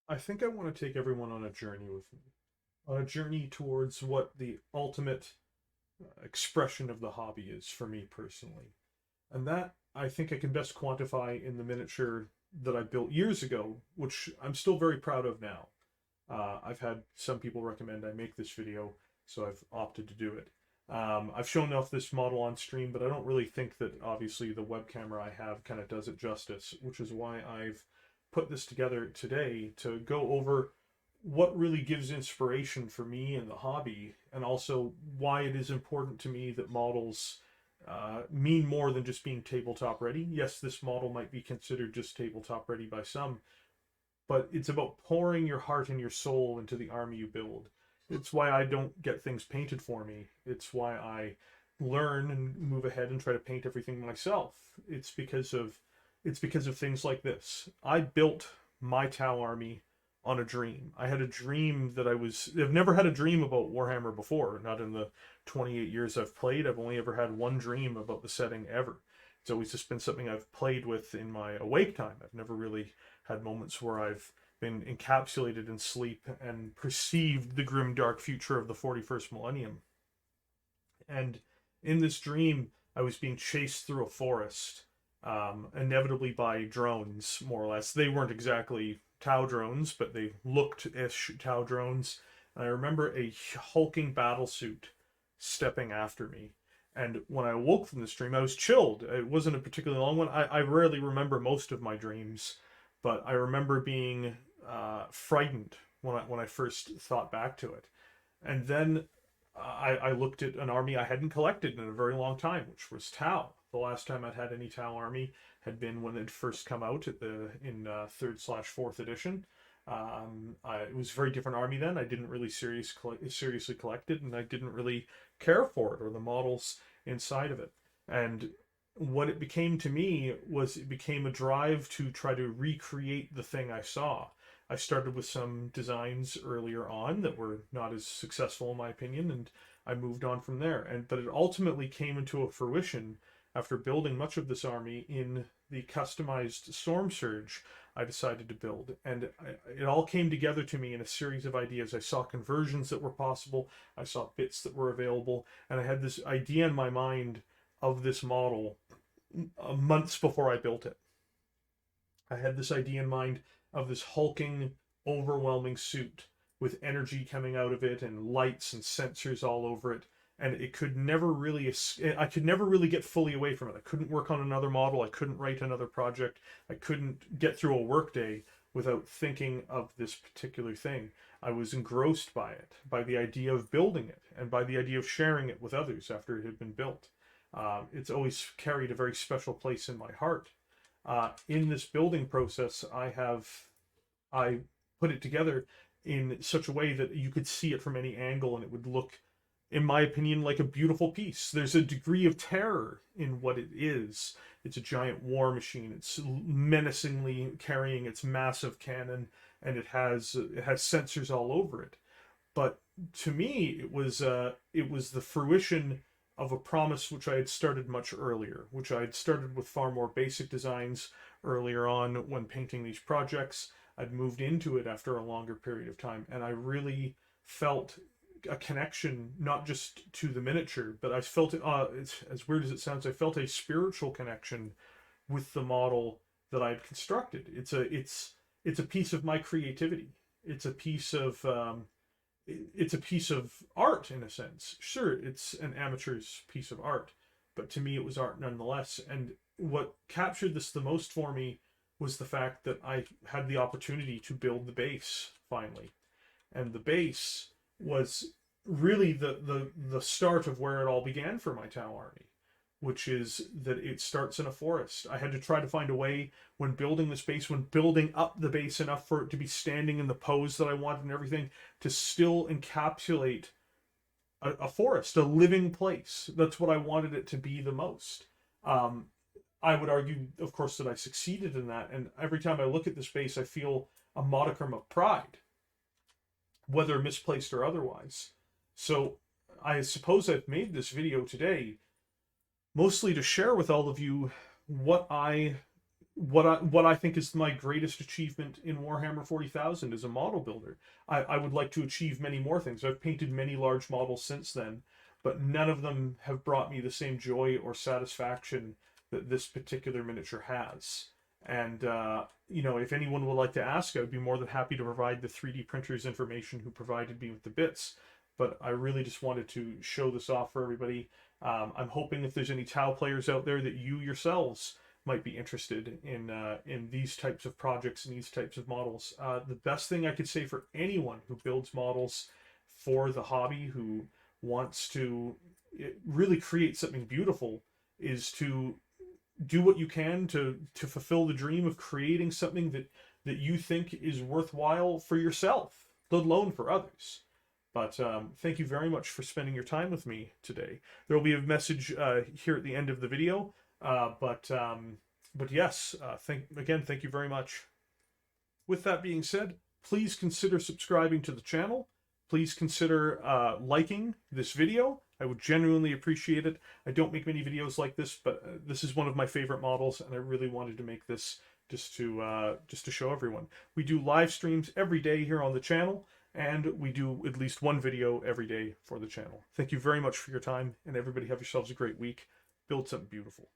I think I want to take everyone on a journey with me, on a journey towards what the ultimate expression of the hobby is for me personally. And that I think I can best quantify in the miniature that I built years ago, which I'm still very proud of now. I've had some people recommend I make this video, so I've opted to do it. I've shown off this model on stream, but I don't really think that obviously the web camera I have kind of does it justice, which is why I've put this together today to go over what really gives inspiration for me in the hobby, and also why it is important to me that models mean more than just being tabletop ready. Yes, this model might be considered just tabletop ready by some, but it's about pouring your heart and your soul into the army you build. It's why I don't get things painted for me. It's why I learn and move ahead and try to paint everything myself. It's because of things like this. I built my Tau army on a dream. I had a dream that I've never had a dream about Warhammer before. Not in the 28 years I've played. I've only ever had one dream about the setting ever. It's always just been something I've played with in my awake time. I've never really had moments where I've been encapsulated in sleep and perceived the grim dark future of the 41st millennium. And in this dream, I was being chased through a forest, inevitably by drones, more or less. They weren't exactly Tau drones, but they looked-ish Tau drones. And I remember a hulking battlesuit stepping after me. And when I awoke from this dream, I was chilled. It wasn't a particularly long one. I rarely remember most of my dreams, but I remember being frightened when I first thought back to it. And then I looked at an army I hadn't collected in a very long time, which was Tau. The last time I'd had any Tau army had been when it first come out in third/fourth edition. It was a very different army then. I didn't really seriously collect it, and I didn't really care for it or the models inside of it. And what it became to me was it became a drive to try to recreate the thing I saw. I started with some designs earlier on that were not as successful in my opinion, and I moved on from there. But it ultimately came into a fruition after building much of this army in the customized Storm Surge I decided to build. And it all came together to me in a series of ideas. I saw conversions that were possible, I saw bits that were available, and I had this idea in my mind of this model months before I built it. I had this idea in mind of this hulking, overwhelming suit with energy coming out of it and lights and sensors all over it. And I could never really get fully away from it. I couldn't work on another model. I couldn't write another project. I couldn't get through a workday without thinking of this particular thing. I was engrossed by it, by the idea of building it, and by the idea of sharing it with others after it had been built. It's always carried a very special place in my heart. In this building process, I put it together in such a way that you could see it from any angle and it would look, in my opinion, like a beautiful piece. There's a degree of terror in what it is. It's a giant war machine. It's menacingly carrying its massive cannon, and it has sensors all over it. But to me, it was the fruition of a promise which I had started much earlier, which I had started with far more basic designs earlier on when painting these projects. I'd moved into it after a longer period of time, and I really felt a connection, not just to the miniature, but I felt it, it's as weird as it sounds, I felt a spiritual connection with the model that I'd constructed. It's a piece of my creativity. It's a piece of art in a sense. Sure, it's an amateur's piece of art, but to me it was art nonetheless. And what captured this the most for me was the fact that I had the opportunity to build the base finally. And the base was really the start of where it all began for my Tau army, which is that it starts in a forest. I had to try to find a way when building this base, when building up the base enough for it to be standing in the pose that I wanted and everything, to still encapsulate a forest, a living place. That's what I wanted it to be the most. I would argue, of course, that I succeeded in that, and every time I look at this base, I feel a modicum of pride, whether misplaced or otherwise. So I suppose I've made this video today mostly to share with all of you what I what I think is my greatest achievement in Warhammer 40,000 as a model builder. I would like to achieve many more things. I've painted many large models since then, but none of them have brought me the same joy or satisfaction that this particular miniature has. And you know, if anyone would like to ask, I would be more than happy to provide the 3D printer's information who provided me with the bits. But I really just wanted to show this off for everybody. I'm hoping if there's any Tau players out there that you yourselves might be interested in these types of projects and these types of models. The best thing I could say for anyone who builds models for the hobby, who wants to really create something beautiful, is to do what you can to fulfill the dream of creating something that you think is worthwhile for yourself, let alone for others. But thank you very much for spending your time with me today. There will be a message here at the end of the video, but yes, thank you very much. With that being said, please consider subscribing to the channel. Please consider liking this video. I would genuinely appreciate it. I don't make many videos like this, but this is one of my favorite models, and I really wanted to make this just to show everyone. We do live streams every day here on the channel, and we do at least one video every day for the channel. Thank you very much for your time, and everybody have yourselves a great week. Build something beautiful.